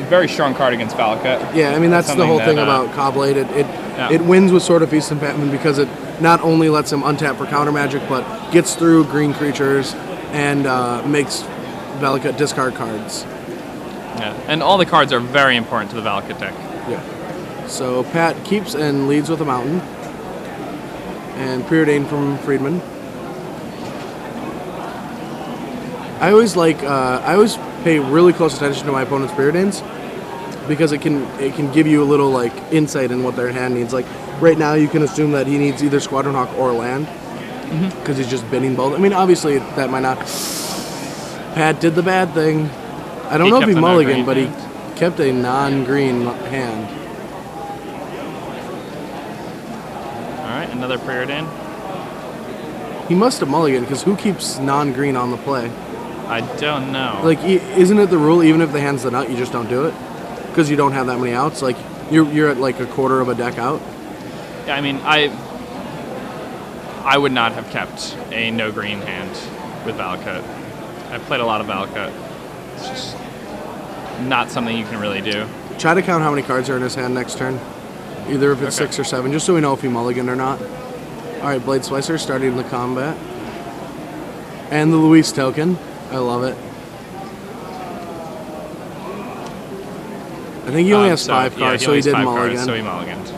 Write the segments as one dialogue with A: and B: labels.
A: very strong card against Valakut.
B: Yeah, I mean, that's the whole thing about Cobblade. It wins with Sword of Feast and Famine because it not only lets him untap for counter magic, but gets through green creatures and makes Valakut discard cards.
A: Yeah, and all the cards are very important to the Valakut deck.
B: Yeah. So Pat keeps and leads with a mountain. And Preordained from Friedman. I always pay really close attention to my opponent's Preordains because it can give you a little like insight in what their hand needs. Like right now, you can assume that he needs either Squadron Hawk or land because he's just binning both. I mean, obviously that might not. Pat did the bad thing. I don't know if he mulliganed, but he kept a non-green hand.
A: All right, another Preordain.
B: He must have mulliganed because who keeps non-green on the play?
A: I don't know.
B: Like, isn't it the rule even if the hand's the nut, you just don't do it? Because you don't have that many outs? Like, you're at like a quarter of a deck out?
A: Yeah, I mean, I would not have kept a no-green hand with Valakut. I've played a lot of Valakut. It's just not something you can really do.
B: Try to count how many cards are in his hand next turn. Either if it's 6 or 7, just so we know if he mulliganed or not. Alright, Blade Slicer starting the combat. And the Luis token. I love it. I think he only has 5 cards, so he did mulligan.
A: So he mulliganed.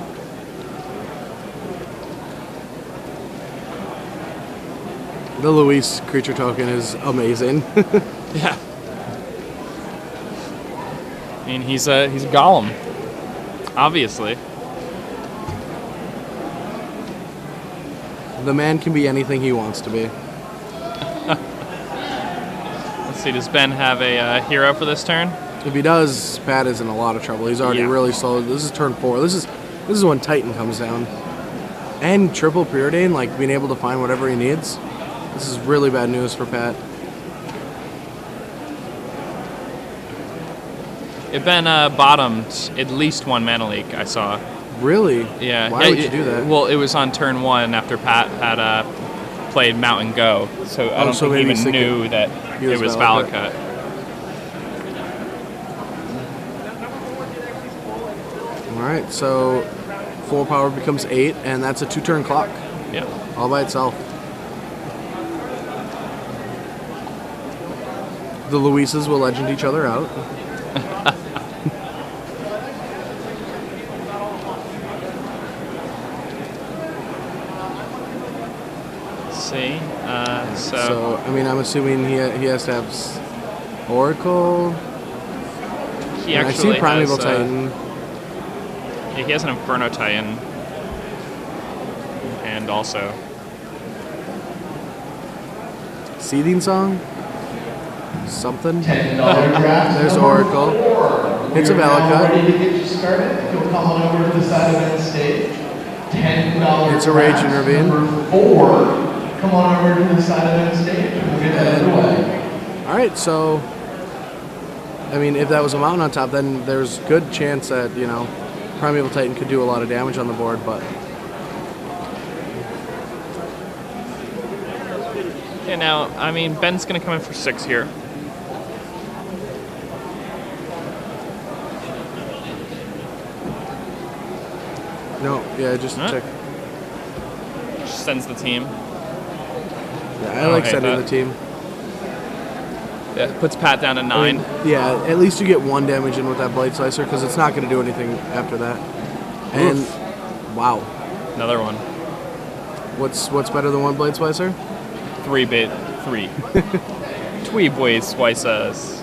B: The Luis creature token is amazing.
A: Yeah. I mean, he's a golem, obviously.
B: The man can be anything he wants to be.
A: Let's see, does Ben have a hero for this turn?
B: If he does, Pat is in a lot of trouble. He's already really slow. This is turn 4. This is when Titan comes down. And triple Preordain, like being able to find whatever he needs. This is really bad news for Pat.
A: It Ben bottomed at least one mana leak, I saw.
B: Really?
A: Yeah.
B: Why would you do that?
A: Well, it was on turn 1 after Pat had played Mount and Go, so I don't think he even knew that it was Valakut.
B: Alright, so 4 power becomes 8, and that's a 2-turn clock.
A: Yeah.
B: All by itself. The Luises will legend each other out.
A: See,
B: so I mean, I'm assuming he has to have Oracle.
A: He actually
B: I see Primeval Titan.
A: Yeah, he has an Inferno Titan, and also
B: Seething Song. Something. There's Oracle. It's a Valakut. It's a Rage Intervene.
C: Come on over to the side of that stage and we'll get that underway.
B: Alright, so I mean, if that was a mountain on top, then there's good chance that, you know, Primeval Titan could do a lot of damage on the board, but
A: yeah, now I mean Ben's gonna come in for 6 here.
B: no, yeah, just check.
A: Just sends the team.
B: Yeah, I like sending the team.
A: Yeah, puts Pat down to 9.
B: I mean, yeah, at least you get 1 damage in with that Blade Slicer because it's not going to do anything after that. And wow,
A: another one.
B: What's better than 1 Blade Slicer?
A: 3-bit 3. 3 Blade Slicers.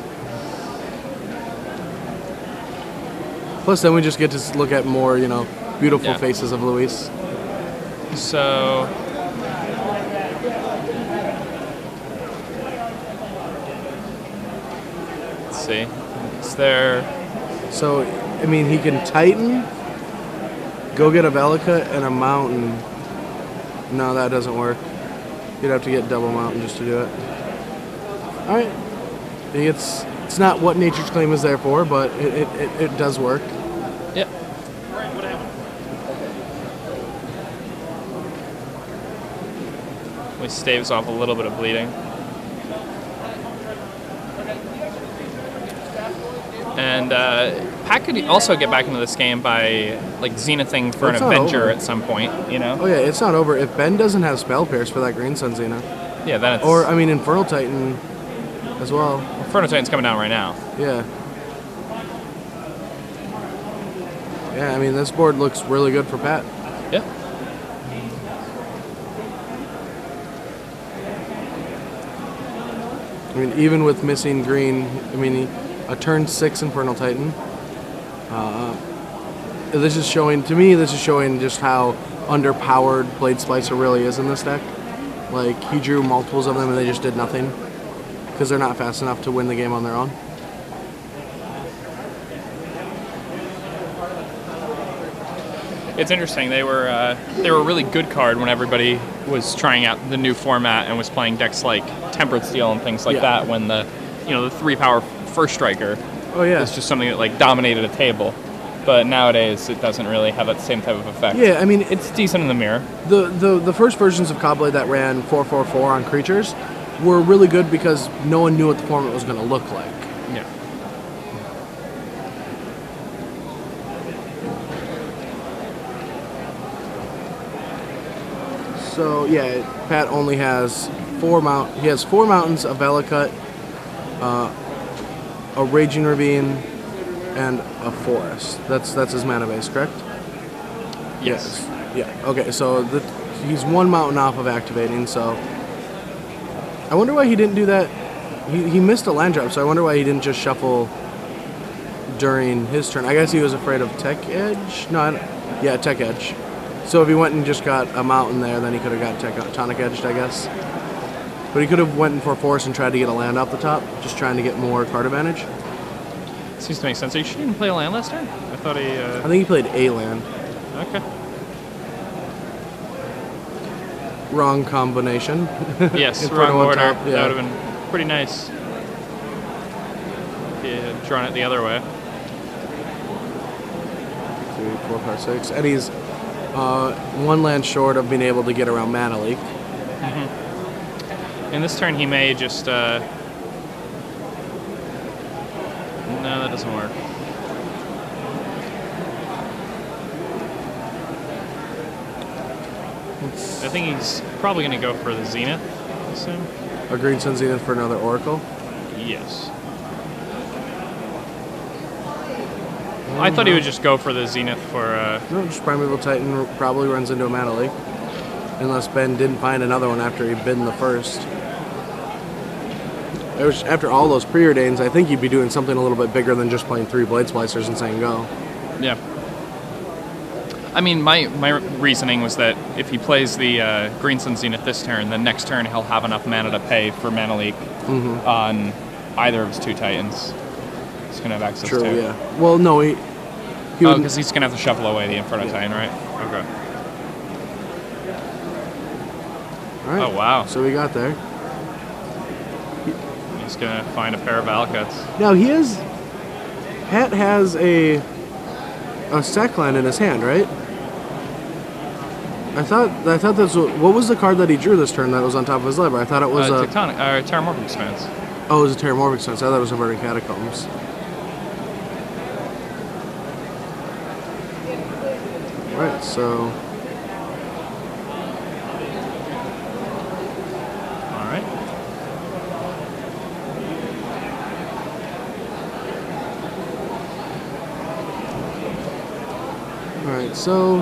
B: Plus, then we just get to look at more, you know, beautiful faces of Luis.
A: So. See, is there?
B: So, I mean, he can Titan, go get a Valakut and a Mountain. No, that doesn't work. You'd have to get double Mountain just to do it. All right, it's not what Nature's Claim is there for, but it does work.
A: Yep. He staves off a little bit of bleeding. And Pat could also get back into this game by like zenithing for
B: It's
A: an
B: not
A: Avenger
B: over.
A: at some point, you know?
B: Oh yeah, it's not over. If Ben doesn't have Spell Pierce for that Green Sun Zenith,
A: Yeah, then it's...
B: or I mean Infernal Titan as well.
A: Inferno Titan's coming down right now.
B: Yeah. Yeah, I mean this board looks really good for Pat.
A: Yeah.
B: I mean, even with missing green, I mean, a turn 6 Infernal Titan. This is showing, to me, this is showing just how underpowered Blade Splicer really is in this deck. Like, he drew multiples of them and they just did nothing. Because they're not fast enough to win the game on their own.
A: It's interesting. They were a really good card when everybody was trying out the new format and was playing decks like Tempered Steel and things like that. When the 3-power first striker
B: Oh yeah.
A: is just something that like dominated a table. But nowadays it doesn't really have that same type of effect.
B: Yeah, I mean,
A: It's decent in the mirror.
B: the first versions of Cobblade that ran 4/4/4 on creatures were really good because no one knew what the format was going to look like.
A: Yeah.
B: So yeah, Pat only has he has 4 mountains, a Vellicut, a Raging Ravine, and a Forest. That's his mana base, correct?
A: Yes.
B: Yeah. Okay, so he's 1 mountain off of activating, so I wonder why he didn't do that. He missed a land drop, so I wonder why he didn't just shuffle during his turn. I guess he was afraid of Tech Edge? No, yeah, Tech Edge. So if he went and just got a mountain there, then he could have got Tonic Edged, I guess. But he could have went in for Force and tried to get a land off the top, just trying to get more card advantage.
A: Seems to make sense. Are you sure he didn't play a land last turn? I thought he...
B: I think he played a land.
A: Okay.
B: Wrong combination.
A: Yes,
B: In
A: wrong
B: front of
A: order.
B: on top, yeah.
A: That would have been pretty nice. If he had drawn it the other way.
B: 3, 4, 5, 6. And he's 1 land short of being able to get around Mana Leak.
A: In this turn, he may just... No, that doesn't work. I think he's probably going to go for the Zenith, I assume.
B: A Green Sun Zenith for another Oracle.
A: Yes. I thought he would just go for the Zenith for...
B: No, just Primeval Titan probably runs into a Mana Leak. Unless Ben didn't find another one after he bid in the first. After all those preordains, I think he'd be doing something a little bit bigger than just playing 3 Blade Splicers and saying go.
A: Yeah. I mean, my reasoning was that if he plays the Green Sun Zenith this turn, then next turn he'll have enough mana to pay for Mana Leak on either of his 2 Titans. He's going to have access
B: True,
A: to.
B: yeah. Well, no, he
A: Oh,
B: would,
A: because he's going to have to shuffle away the Inferno Titan, right? Okay.
B: all right.
A: Oh, wow.
B: So we got there.
A: He's going to find a pair of Valcuts.
B: Now Pat has a sack land in his hand, right? I thought that's what was the card that he drew this turn that was on top of his library? I thought it was
A: Tectonic, Terramorphic Expanse.
B: Oh, it was a Terramorphic Expanse. I thought it was a Verdant Catacombs. Right, so
A: All right.
B: so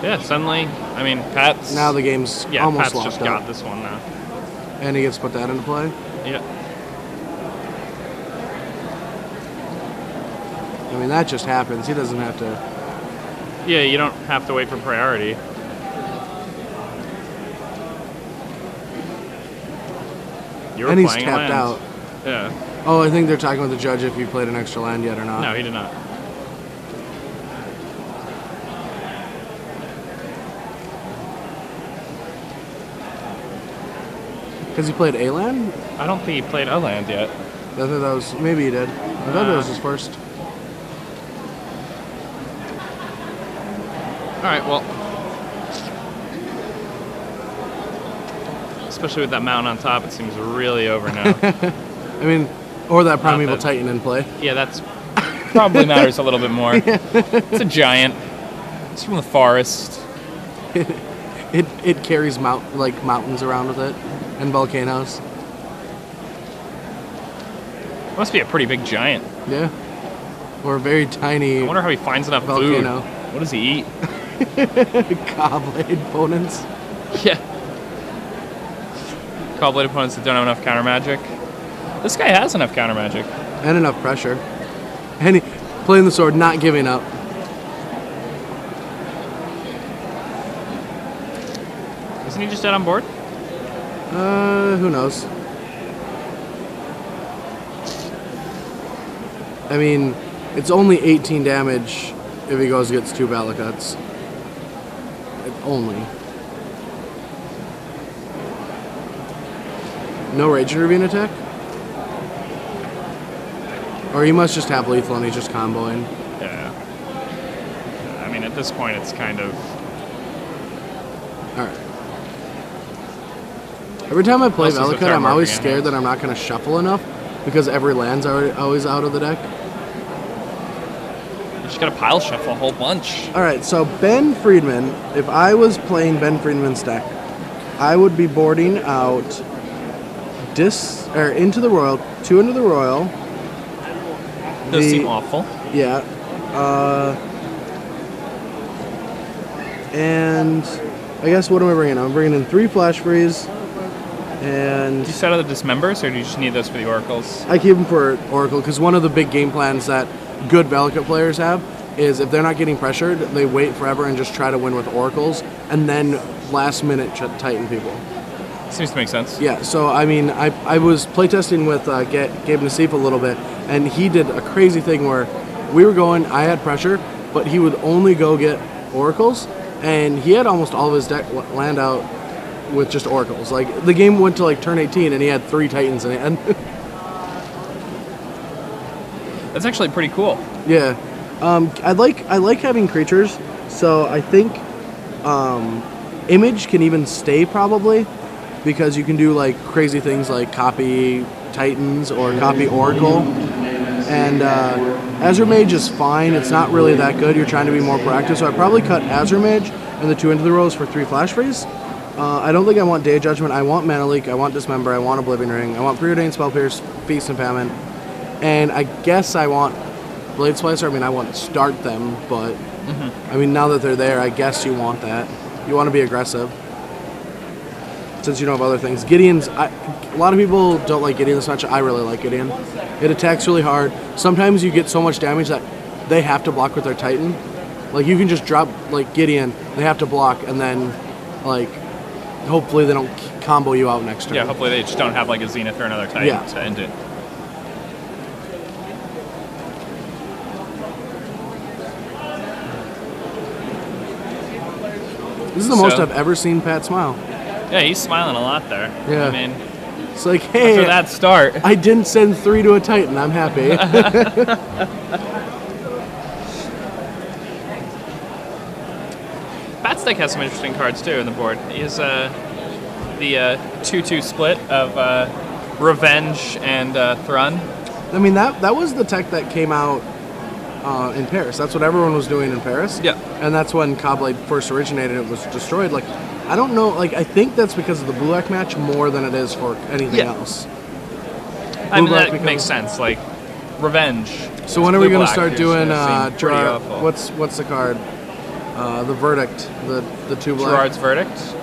A: Yeah, suddenly, I mean, Pat's...
B: now the game's
A: Yeah,
B: almost
A: Pat's
B: locked
A: just
B: up.
A: got this one now.
B: And he gets to put that into play.
A: Yeah.
B: I mean, that just happens. He doesn't have to.
A: Yeah, you don't have to wait for priority. You were
B: And he's
A: playing
B: tapped
A: land.
B: out.
A: Yeah.
B: Oh, I think they're talking with the judge if you played an extra land yet or not.
A: No, he did not.
B: Because he played a land?
A: I don't think he played a land yet.
B: I thought that was. Maybe he did. I thought that was his first.
A: All right, well. Especially with that mountain on top, it seems really over now.
B: I mean, or that Primeval
A: that-
B: Titan in play.
A: Yeah, that's probably matters a little bit more. It's a giant. It's from the forest.
B: It carries mountains around with it and volcanoes.
A: Must be a pretty big giant.
B: Yeah. Or a very tiny
A: I wonder how he finds enough
B: volcano.
A: food. What does he eat?
B: Cobblade opponents.
A: Yeah. Cobblade opponents that don't have enough counter magic. This guy has enough counter magic.
B: And enough pressure. And playing the sword, not giving up.
A: Isn't he just dead on board?
B: Who knows? I mean, it's only 18 damage if he goes and gets 2 Battle Cuts. Only. No Rage Intervene attack? Or he must just have lethal and he's just comboing.
A: Yeah. I mean, at this point, it's kind of...
B: Alright. Every time I play
A: Unless he's a
B: Velikut, I'm always
A: thermorphing
B: scared that I'm not going to shuffle enough because every land's always out of the deck.
A: You just gotta pile shuffle a whole bunch.
B: Alright, so Ben Friedman, if I was playing Ben Friedman's deck, I would be boarding out into the Royal, 2 into the Royal.
A: Those seem awful.
B: Yeah. And I guess what am I bringing? I'm bringing in 3 Flash Freeze. And
A: Do you set out the Dismembers, or do you just need those for the Oracles?
B: I keep them for Oracle because one of the big game plans that good Velikut players have is if they're not getting pressured, they wait forever and just try to win with Oracles and then last minute Titan people.
A: Seems to make sense.
B: Yeah, so I mean, I was playtesting with Gabe Nassif a little bit, and he did a crazy thing where we were going, I had pressure, but he would only go get Oracles, and he had almost all of his deck land out with just Oracles. Like, the game went to like turn 18, and he had 3 Titans in it.
A: That's actually pretty cool.
B: Yeah. I like having creatures, so I think Image can even stay probably, because you can do like crazy things like copy Titans or copy Oracle. And Azure Mage is fine. It's not really that good. You're trying to be more proactive, so I'd probably cut Azure Mage and the 2 into the rows for 3 Flash Freeze. I don't think I want Day of Judgment. I want Mana Leak. I want Dismember. I want Oblivion Ring. I want Preordained Spell Pierce, Feast and Famine. And I guess I want Blade Splicer. I mean, I want to start them, but I mean, now that they're there, I guess you want that. You want to be aggressive. Since you don't have other things. Gideon's, a lot of people don't like Gideon this much. I really like Gideon. It attacks really hard. Sometimes you get so much damage that they have to block with their Titan. Like, you can just drop, like, Gideon, they have to block, and then, like, hopefully they don't combo you out next turn.
A: Yeah, hopefully they just don't have, like, a Zenith or another Titan to end it.
B: This is the most I've ever seen Pat smile.
A: Yeah, he's smiling a lot there.
B: Yeah.
A: I mean,
B: it's like, hey,
A: after that start.
B: I didn't send 3 to a Titan. I'm happy.
A: Pat's deck has some interesting cards too in the board. He has the 2-2 split of Revenge and Thrun.
B: I mean, that was the tech that came out in Paris. That's what everyone was doing in Paris.
A: Yeah.
B: And that's when Cobblade first originated. It was destroyed. Like, I don't know. Like, I think that's because of the Blue-Black match more than it is for anything else.
A: I mean, that makes sense. Like, Revenge.
B: So when are we going to start doing
A: Gerard?
B: What's the card? The Verdict. The 2 black.
A: Gerard's Verdict?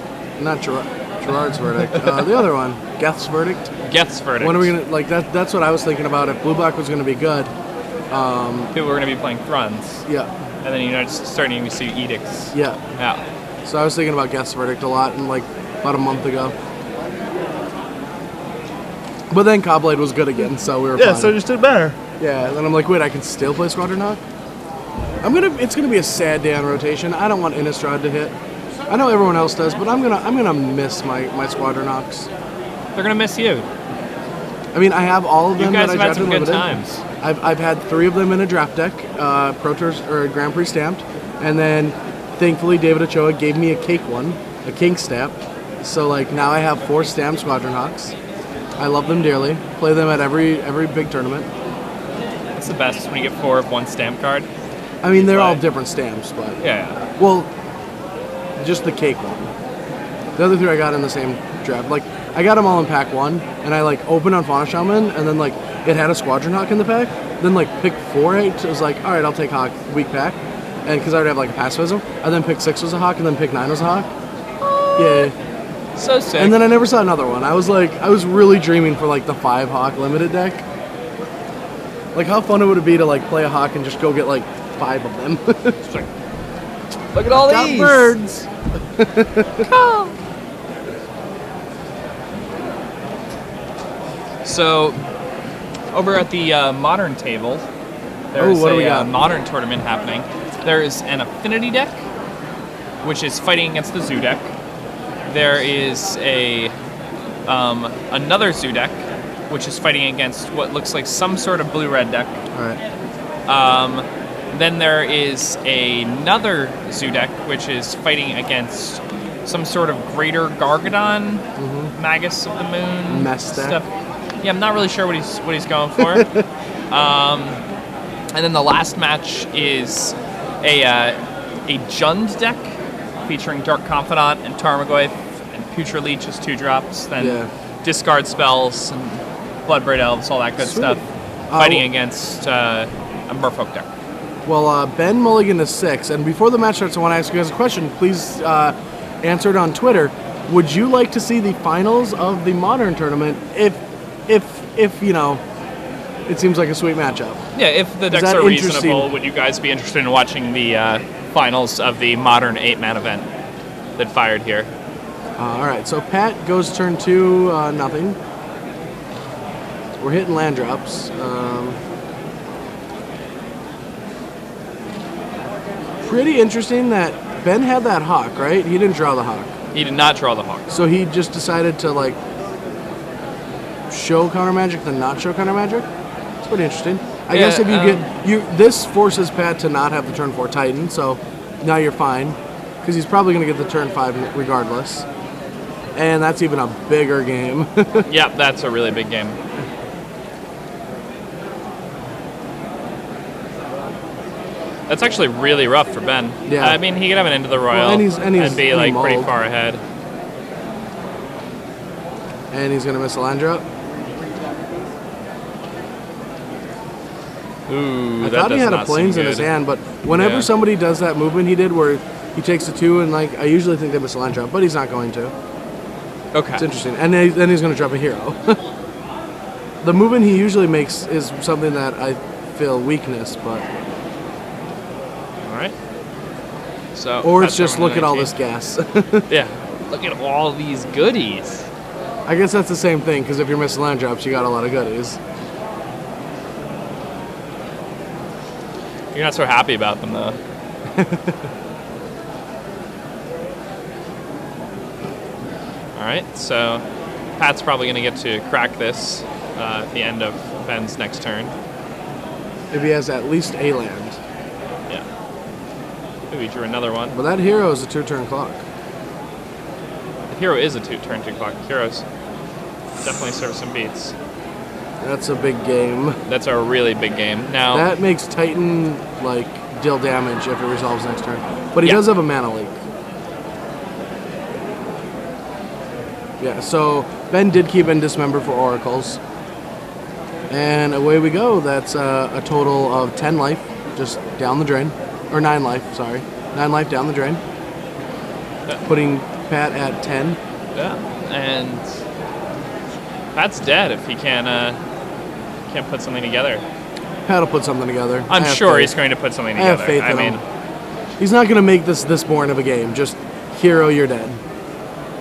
B: Not Gerard's Verdict. The other one. Geth's Verdict.
A: Geth's Verdict.
B: When are we going to, like, that's what I was thinking about. If Blue-Black was going to be good.
A: People were going to be playing Thruns.
B: Yeah.
A: And then you're starting to see Edicts.
B: Yeah.
A: Yeah.
B: So I was thinking about Geth's Verdict a lot, and like about a month ago. But then Cobblade was good again, so we were fine.
A: so it just did better.
B: Yeah, and then I'm like, wait, I can still play Squadron Hawk? It's gonna be a sad day on rotation. I don't want Innistrad to hit. I know everyone else does, but I'm gonna miss my Squadron Hawks.
A: They're gonna miss you.
B: I mean, I have all of them.
A: You guys
B: that
A: have
B: I
A: had some
B: drafted
A: good
B: limited.
A: times.
B: I've had 3 of them in a draft deck, Pro Tours or Grand Prix stamped, and then thankfully David Ochoa gave me a King stamp. So like now I have 4 stamped Squadron Hawks. I love them dearly. Play them at every big tournament.
A: It's the best when you get 4 of one stamp card.
B: I mean, they're all
A: But-
B: different stamps, but
A: Yeah.
B: well, just the cake one. The other 3 I got in the same draft. Like, I got them all in pack 1, and I like opened on Fauna Shaman, and then like it had a Squadron Hawk in the pack. Then like pick 4, it was like, all right, I'll take Hawk weak pack, and because I already have like a pacifism, and then pick 6 was a Hawk, and then pick 9 was a Hawk. Yeah.
A: So sick.
B: And then I never saw another one. I was really dreaming for like the 5 Hawk limited deck. Like, how fun it would be to like play a Hawk and just go get like 5 of them.
A: Look at all
B: Got
A: these
B: birds.
A: So, over at the modern table, there's
B: what do we
A: a
B: got?
A: modern tournament happening. There's an affinity deck, which is fighting against the zoo deck. There is a another zoo deck, which is fighting against what looks like some sort of blue-red deck.
B: All right.
A: Then there is another zoo deck, which is fighting against some sort of greater Gargadon, Magus of the Moon
B: Mess deck.
A: stuff. Yeah, I'm not really sure what he's going for. And then the last match is a Jund deck featuring Dark Confidant and Tarmogoyf and Putra Leech as 2-drops. Then discard spells and Bloodbraid Elves, all that good
B: Sweet.
A: stuff. Fighting against a Merfolk deck.
B: Well, Ben Mulligan is 6, and before the match starts, I want to ask you guys a question. Please answer it on Twitter. Would you like to see the finals of the modern tournament if you know, it seems like a sweet matchup?
A: Yeah, if the decks
B: that
A: are
B: interesting?
A: reasonable, would you guys be interested in watching the finals of the modern 8-man event that fired here?
B: All right, so Pat goes turn 2, nothing. We're hitting land drops. Pretty interesting that Ben had that Hawk, right? He didn't draw the Hawk.
A: He did not draw the Hawk.
B: So he just decided to like show counter magic, then not show counter magic. It's pretty interesting. I guess if you this forces Pat to not have the turn 4 Titan, so now you're fine because he's probably going to get the turn 5 regardless, and that's even a bigger game.
A: Yep, that's a really big game. That's actually really rough for Ben.
B: Yeah.
A: I mean, he could have an Into the Royal
B: and he's
A: be like pretty
B: mauled.
A: far ahead.
B: And he's going to miss a land drop.
A: Ooh,
B: I
A: that
B: thought he
A: does
B: had a
A: not
B: plains
A: seem
B: in his
A: good.
B: hand, but whenever
A: Yeah.
B: somebody does that movement he did where he takes a 2 and like I usually think they miss a land drop, but he's not going to.
A: Okay.
B: It's interesting. And then he's going to drop a hero. The movement he usually makes is something that I feel weakness, but
A: All right. So.
B: or it's
A: Pat's
B: just
A: going
B: look
A: to
B: at all
A: 19.
B: this gas.
A: Yeah. Look at all these goodies.
B: I guess that's the same thing because if you're missing land drops, you got a lot of goodies.
A: You're not so happy about them though. All right. So, Pat's probably going to get to crack this at the end of Ben's next turn.
B: If he has at least a land.
A: Yeah. Ooh, he drew another one.
B: But that hero is a 2-turn clock.
A: The hero is a turn 2 clock. Heroes definitely serve some beats.
B: That's a big game.
A: That's a really big game. Now,
B: That makes Titan like deal damage if it resolves next turn. But he
A: Yeah.
B: does have a mana leak. Yeah, so Ben did keep in Dismember for Oracles. And away we go. That's a total of 10 life just down the drain. Or 9 life, sorry. 9 life down the drain. Putting Pat at 10.
A: yeah, and Pat's dead if he can't put something together.
B: Pat will put something together. I
A: I'm
B: have
A: sure
B: faith.
A: he's going to put something
B: I have
A: together.
B: faith in
A: mean,
B: him. He's not going to make this boring of a game. Just hero, you're dead.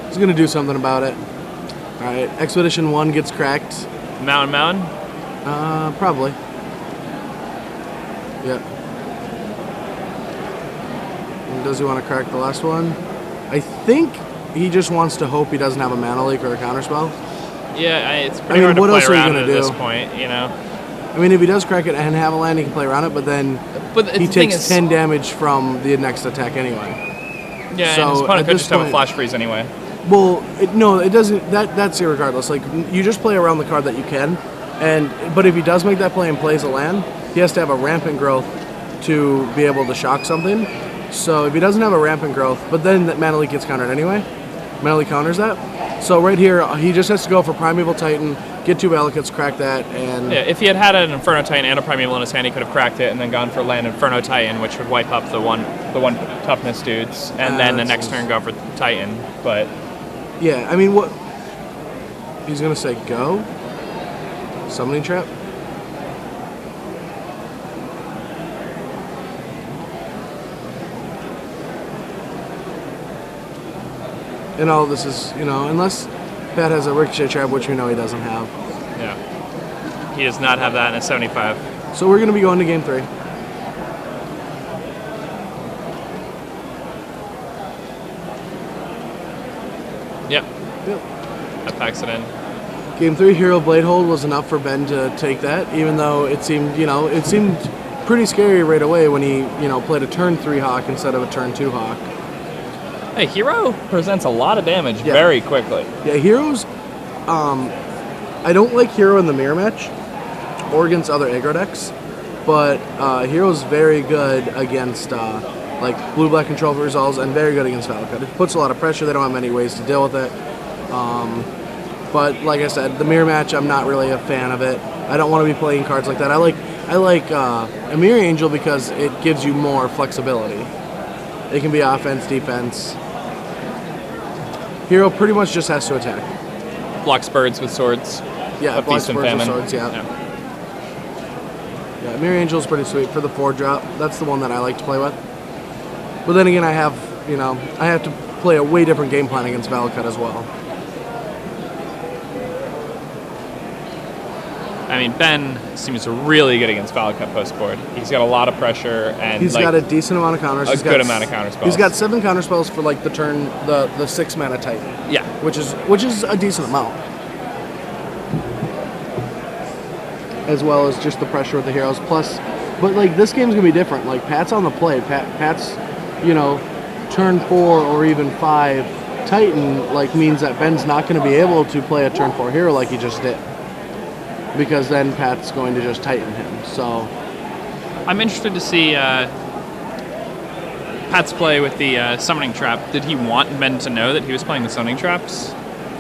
B: He's going to do something about it. All right, Expedition 1 gets cracked.
A: Mountain.
B: Probably. Yeah. And does he want to crack the last one? I think he just wants to hope he doesn't have a mana leak or a counterspell.
A: Yeah, it's pretty hard
B: what
A: to
B: else
A: play
B: are you
A: around
B: gonna
A: at
B: do?
A: this point, you know.
B: I mean, if he does crack it and have a land, he can play around it, but then
A: But
B: he
A: the thing
B: takes
A: is,
B: 10 damage from the next attack anyway.
A: Yeah,
B: so
A: and his
B: at
A: opponent could
B: this
A: just have a
B: point-
A: flash freeze anyway.
B: Well, no, it doesn't. That's irregardless. Like you just play around the card that you can, but if he does make that play and plays a land, he has to have a rampant growth to be able to shock something. So if he doesn't have a rampant growth, but then that Mana Leak gets countered anyway. Mana Leak counters that. So right here, he just has to go for Primeval Titan, get 2 Valakutes, crack that, and...
A: Yeah, if he had an Inferno Titan and a Primeval in his hand, he could have cracked it and then gone for land Inferno Titan, which would wipe up the one toughness dudes, and then the next turn go for Titan, but...
B: Yeah, I mean, what... He's going to say go? Summoning Trap? And all this is, unless Pat has a Ricochet Trap, which we know he doesn't have.
A: Yeah. He does not have that in a 75.
B: So we're going to be going to game 3.
A: Yep.
B: Yep.
A: That packs it in.
B: Game 3, Hero Blade Hold was enough for Ben to take that, even though it seemed pretty scary right away when he, played a turn 3 Hawk instead of a turn 2 Hawk.
A: Hey, Hero presents a lot of damage very quickly.
B: Yeah, Hero's... I don't like Hero in the mirror match or against other aggro decks, but Hero's very good against blue-black control for resolves and very good against Valakut. It puts a lot of pressure. They don't have many ways to deal with it. But like I said, the mirror match, I'm not really a fan of it. I don't want to be playing cards like that. I like a Mirror Angel because it gives you more flexibility. It can be offense, defense. Hero pretty much just has to attack.
A: Blocks birds with swords.
B: Yeah, blocks
A: Feast and
B: birds with
A: Famine.
B: swords, yeah. Mirror Angel's pretty sweet for the 4-drop. That's the one that I like to play with. But then again, I have to play a way different game plan against Valakut as well.
A: I mean, Ben seems really good against Valakut post-board. He's got a lot of pressure, and
B: he's got a decent amount of counters.
A: A good amount of counter spells.
B: He's got 7 counter spells for the turn, the 6 mana Titan.
A: Yeah,
B: which is a decent amount, as well as just the pressure with the heroes. Plus, but this game's gonna be different. Pat's on the play. Pat's, turn 4 or even 5 Titan means that Ben's not gonna be able to play a turn 4 hero like he just did. Because then Pat's going to just Titan him. So
A: I'm interested to see Pat's play with the Summoning Trap. Did he want Ben to know that he was playing the Summoning Traps?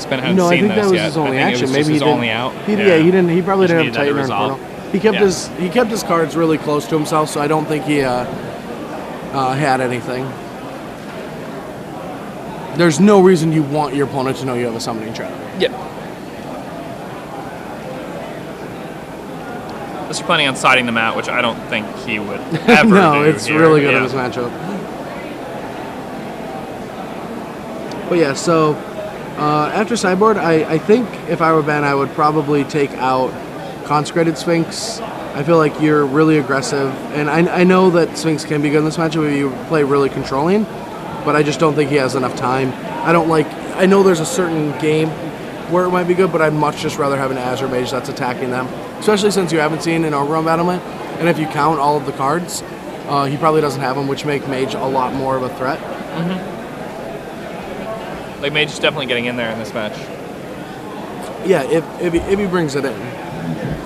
A: Ben hadn't
B: no, I
A: seen
B: think that was
A: yet.
B: his only action.
A: It was
B: Maybe
A: his
B: he didn't.
A: Only out.
B: He didn't. He probably didn't have
A: needed
B: Titan or
A: that to
B: Inferno. He kept his cards really close to himself, so I don't think he had anything. There's no reason you want your opponent to know you have a Summoning Trap.
A: Yep. Unless you're planning on siding them out, which I don't think he would ever
B: no,
A: do
B: it's
A: here.
B: really good in this matchup. But yeah, so after sideboard, I think if I were Ben, I would probably take out Consecrated Sphinx. I feel like you're really aggressive, and I know that Sphinx can be good in this matchup if you play really controlling, but I just don't think he has enough time. I know there's a certain game where it might be good, but I'd much just rather have an Azure Mage that's attacking them, especially since you haven't seen an Overwhelm Battlement, and if you count all of the cards, he probably doesn't have them, which make Mage a lot more of a threat.
A: Mm-hmm. Mage is definitely getting in there in this match.
B: Yeah, if he brings it in,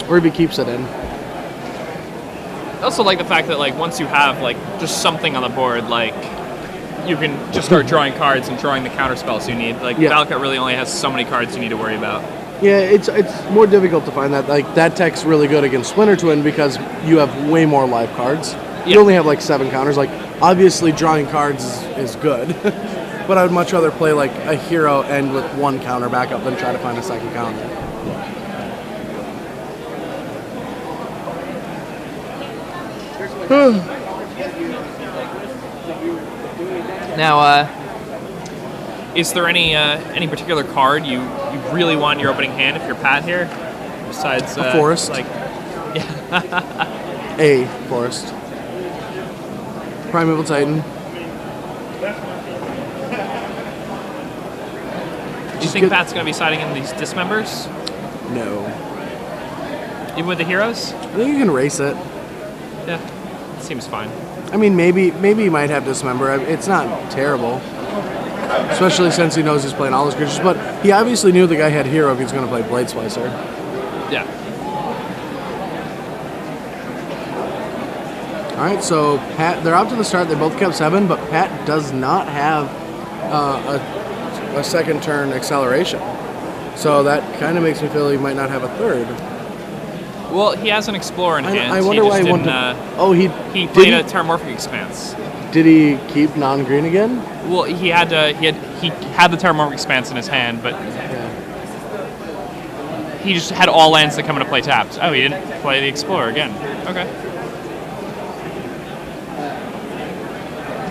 B: or if he keeps it in.
A: I also like the fact that once you have just something on the board, you can just start drawing cards and drawing the counter spells you need. Valakut really only has so many cards you need to worry about.
B: Yeah, it's more difficult to find that. That tech's really good against Splinter Twin because you have way more live cards. You only have 7 counters. Obviously drawing cards is good, but I would much rather play a hero and with 1 counter backup than try to find a second counter.
A: Now, is there any particular card you really want in your opening hand if you're Pat here? Besides
B: a forest, a forest, Primeval Titan.
A: Do you think Pat's going to be siding in these dismembers?
B: No.
A: Even with the heroes?
B: I think you can race it.
A: Yeah, it seems fine.
B: I mean, maybe he might have Dismember. It's not terrible, especially since he knows he's playing all his creatures. But he obviously knew the guy had hero if he's going to play Blade Splicer.
A: Yeah.
B: All right, so Pat, they're up to the start. They both kept 7, but Pat does not have a second turn acceleration. So that kind of makes me feel he might not have a third.
A: Well, he has an Explorer in hand.
B: I wonder why he wanted to...
A: he played a Terramorphic Expanse.
B: Did he keep non-green again?
A: Well, he had the Terramorphic Expanse in his hand, but he just had all lands that come into play tapped. Oh, he didn't play the Explorer again. Okay.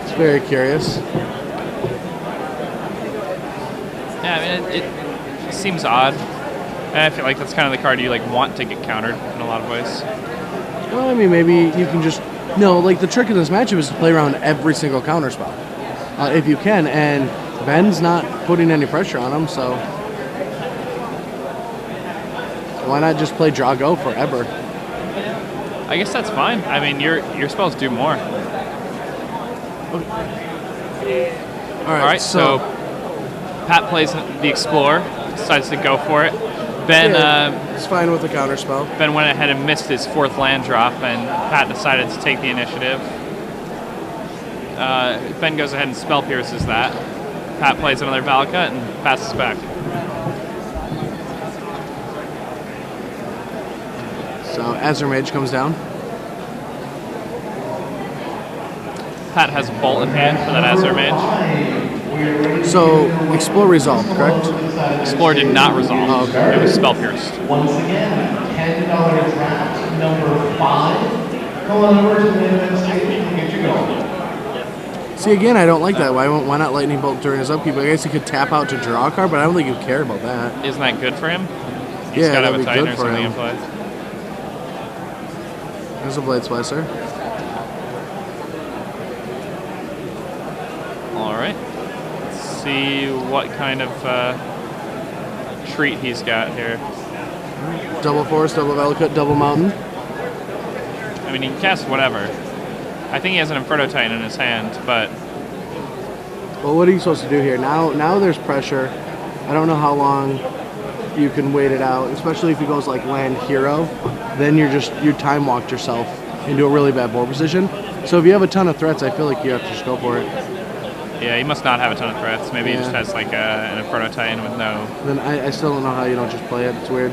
B: It's very curious.
A: Yeah, I mean, it seems odd. And I feel like that's kind of the card you want to get countered in a lot of ways.
B: Well, I mean, maybe you can just... No, like, the trick in this matchup is to play around every single counter spell. If you can, and Ben's not putting any pressure on him, so... Why not just play draw go forever?
A: I guess that's fine. I mean, your spells do more. All right, so Pat plays the Explorer, decides to go for it. Ben,
B: it's fine with the counter spell.
A: Ben went ahead and missed his 4th land drop, and Pat decided to take the initiative. Ben goes ahead and spell pierces that. Pat plays another Valakut and passes back.
B: So Azure Mage comes down.
A: Pat has a Bolt in hand for that Azure Mage.
B: So Explore resolved, correct?
A: Explore did not resolve.
B: Oh, okay.
A: It was spell pierced.
C: Once again, $10 draft number 5. Come on over to the main event stage and get you going.
B: See, again, I don't like that. Why not Lightning Bolt during his upkeep? I guess he could tap out to draw a card, but I don't think he'd care about that.
A: Isn't that good for him? He's
B: Yeah,
A: got to
B: that'd
A: have a
B: be
A: Titan
B: good
A: or
B: for
A: something
B: him.
A: in play.
B: There's a Blade Splicer.
A: All right. Let's see what kind of treat he's got here.
B: Double Forest, double Valakut, double Mountain.
A: I mean, he can cast whatever. I think he has an Inferno Titan in his hand, but...
B: Well, what are you supposed to do here? Now there's pressure. I don't know how long you can wait it out, especially if he goes like land hero. Then you time walked yourself into a really bad board position. So if you have a ton of threats, I feel like you have to just go for it.
A: Yeah, he must not have a ton of threats. Maybe he just has like an Inferno Titan with no...
B: Then I still don't know how you don't just play it. It's weird.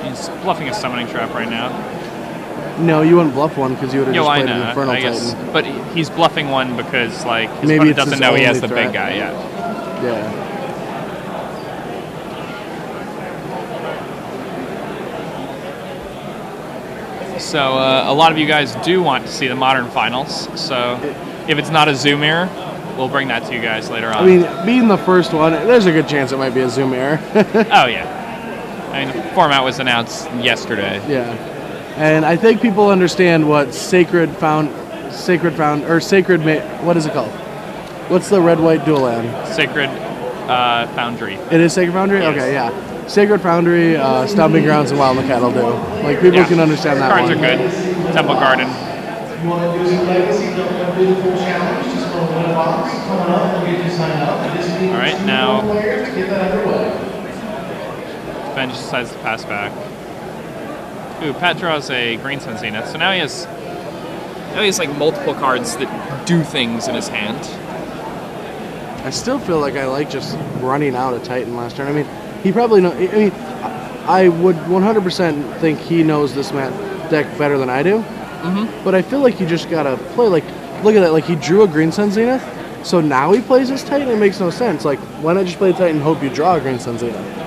A: He's bluffing a Summoning Trap right now.
B: No, you wouldn't bluff one because you would have just
A: I
B: played
A: know,
B: an Inferno
A: I guess,
B: Titan.
A: but he's bluffing one because like his
B: Maybe
A: opponent
B: it's
A: doesn't
B: his
A: know he has
B: only
A: the
B: threat.
A: big guy yet.
B: Yeah.
A: So a lot of you guys do want to see the Modern Finals. So if it's not a Zoom error, we'll bring that to you guys later on.
B: I mean, being the first one, there's a good chance it might be a Zoom error.
A: Oh yeah. I mean, the format was announced yesterday.
B: Yeah. And I think people understand what what is it called? What's the red-white dual land?
A: Sacred Foundry.
B: It is Sacred Foundry?
A: Yes.
B: Okay, yeah. Sacred Foundry, Stomping Grounds, and Wild and the Cattle do. Like, people can understand that
A: Cards
B: one.
A: are good. Temple Garden.
C: You want to do some legacy, don't do the full challenge, just go in a box, coming up, we'll get you signed up.
A: All right, now
C: Players to get that underway.
A: Ben just decides to pass back. Ooh, Pat draws a Green Sun Zenith. So now he has like multiple cards that do things in his hand.
B: I still feel like I like just running out a Titan last turn. I mean, he probably knows. I mean, I would 100% think he knows this deck better than I do. Mm-hmm. But I feel like you just gotta play like, look at that. Like, he drew a Green Sun Zenith, so now he plays his Titan. It makes no sense. Like, why not just play the Titan and hope you draw a Green Sun Zenith?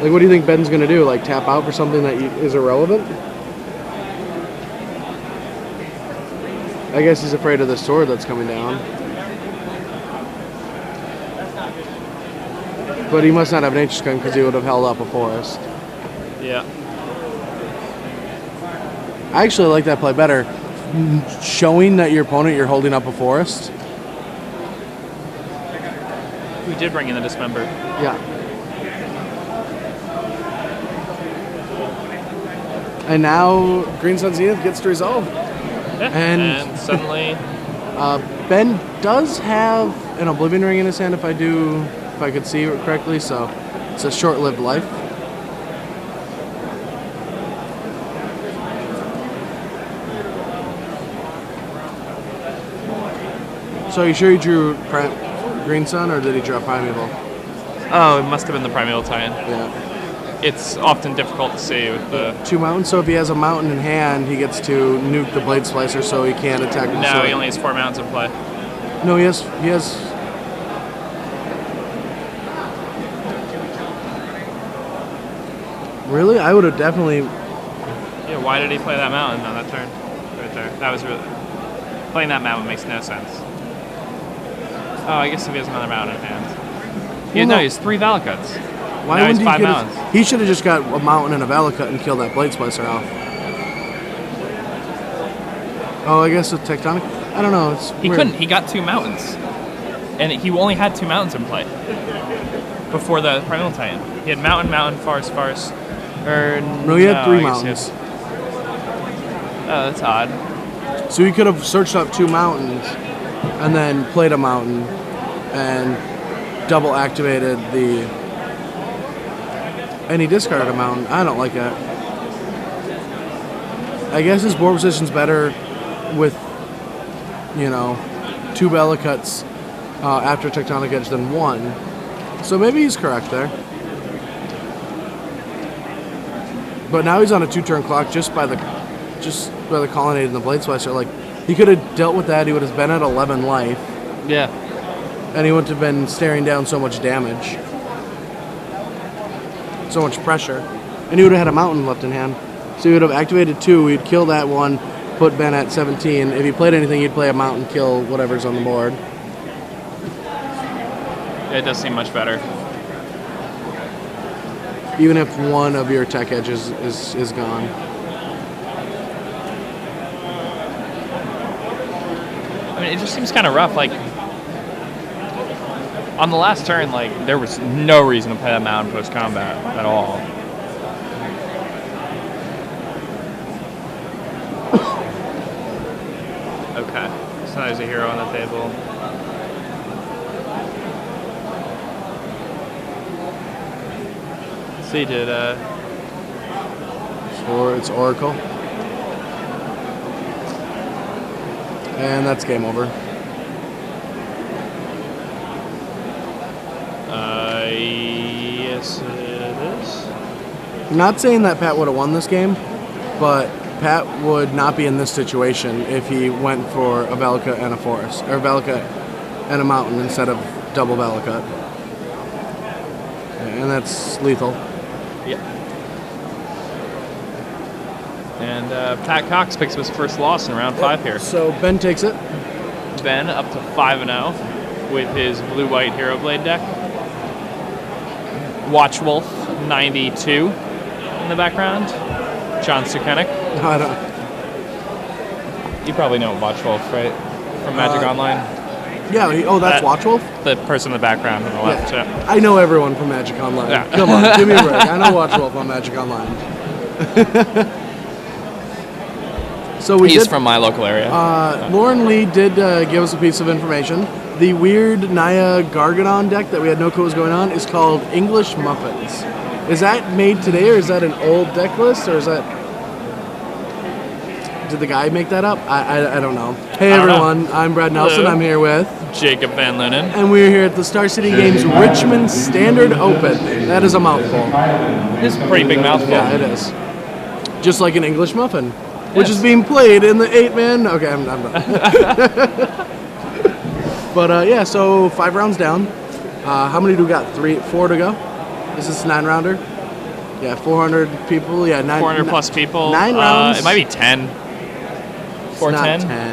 B: Like, what do you think Ben's gonna do? Like, tap out for something that is irrelevant? I guess he's afraid of the sword that's coming down. But he must not have an Nature's Gun because he would have held up a forest.
A: Yeah.
B: I actually like that play better. Showing that your opponent you're holding up a forest.
A: We did bring in the Dismember.
B: Yeah. And now Green Sun Zenith gets to resolve.
A: Yeah.
B: And
A: suddenly...
B: Ben does have an Oblivion Ring in his hand if I could see it correctly, so It's a short-lived life. So you sure he drew Green Sun, or did he draw Primeval?
A: Oh, it must have been the Primeval Titan.
B: Yeah.
A: It's often difficult to see with the...
B: 2 mountains, so if he has a mountain in hand, he gets to nuke the Blade Splicer so he can't attack the
A: No,
B: sword.
A: he only has 4 mountains in play.
B: No, he has... Really? I would have definitely...
A: Yeah, why did he play that mountain on that turn? Right there. That was really... Playing that mountain makes no sense. Oh, I guess if he has another mountain in hand.
B: Well,
A: No,
B: no.
A: he has 3 Valakuts.
B: Why
A: Now
B: wouldn't
A: he's
B: he
A: 5
B: get
A: mountains.
B: He should have just got a mountain and a Valakut and killed that Blade Splicer off. Oh, I guess with Tectonic? I don't know. It's
A: He
B: weird.
A: couldn't. He got 2 mountains. And he only had 2 mountains in play. Before the Primeval Titan. He had mountain, forest.
B: No, he had 3
A: I guess
B: mountains.
A: he Oh, that's odd.
B: So he could have searched up 2 mountains and then played a mountain and double activated the... And he discarded a mountain. I don't like that. I guess his board position's better with, 2 Valakuts after Tectonic Edge than 1. So maybe he's correct there. But now he's on a 2-turn clock just by the Colonnade and the Blade Splicer. Like, he could have dealt with that. He would have been at 11 life.
A: Yeah.
B: And he wouldn't have been staring down so much damage. So much pressure. And he would have had a mountain left in hand. So he would have activated 2. He'd kill that one, put Ben at 17. If he played anything, he'd play a mountain, kill whatever's on the board.
A: It does seem much better.
B: Even if one of your tech edges is gone.
A: I mean, it just seems kind of rough. Like, on the last turn, like, there was no reason to play that mountain post-combat at all. Okay, so there's a hero on the table. So he did,
B: Or it's Oracle. And that's game over.
A: Yes it is.
B: I'm not saying that Pat would have won this game, but Pat would not be in this situation if he went for a Valakut and a forest, or a Valakut and a mountain instead of double Valakut. And that's lethal.
A: Yeah. And Pat Cox picks up his first loss in round 5 here.
B: So Ben takes it.
A: Ben up to 5-0 with his blue-white Hero Blade deck. Watchwolf 92 in the background. John Sukenik.
B: I don't.
A: You probably know Watchwolf, right? From Magic Online.
B: Yeah. That's Watchwolf.
A: The person in the background on the left.
B: Yeah.
A: Yeah.
B: I know everyone from Magic Online.
A: Yeah.
B: Come on, give me a break. I know Watchwolf on Magic Online. So
A: He's from my local area.
B: Lauren Lee did give us a piece of information. The weird Naya Gargadon deck that we had no clue was going on is called English Muffins. Is that made today, or is that an old deck list, or is that... Did the guy make that up? I don't know. Hey
A: I don't
B: everyone, I'm Brad Nelson.
A: Hello.
B: I'm here with...
A: Jacob Van Lunen.
B: And we're here at the Star City Games Richmond Standard Open. That is a mouthful.
A: It's a pretty big mouthful.
B: Yeah, it is. Just like an English muffin, which
A: Yes.
B: is being played in the 8-man... Okay, I'm done. But yeah, so 5 rounds down. How many do we got? 4 to go? Is this 9-rounder? Yeah, 400 people. Yeah,
A: 400 plus people.
B: 9 rounds.
A: It might be 10.
B: It's
A: 410.
B: not 10.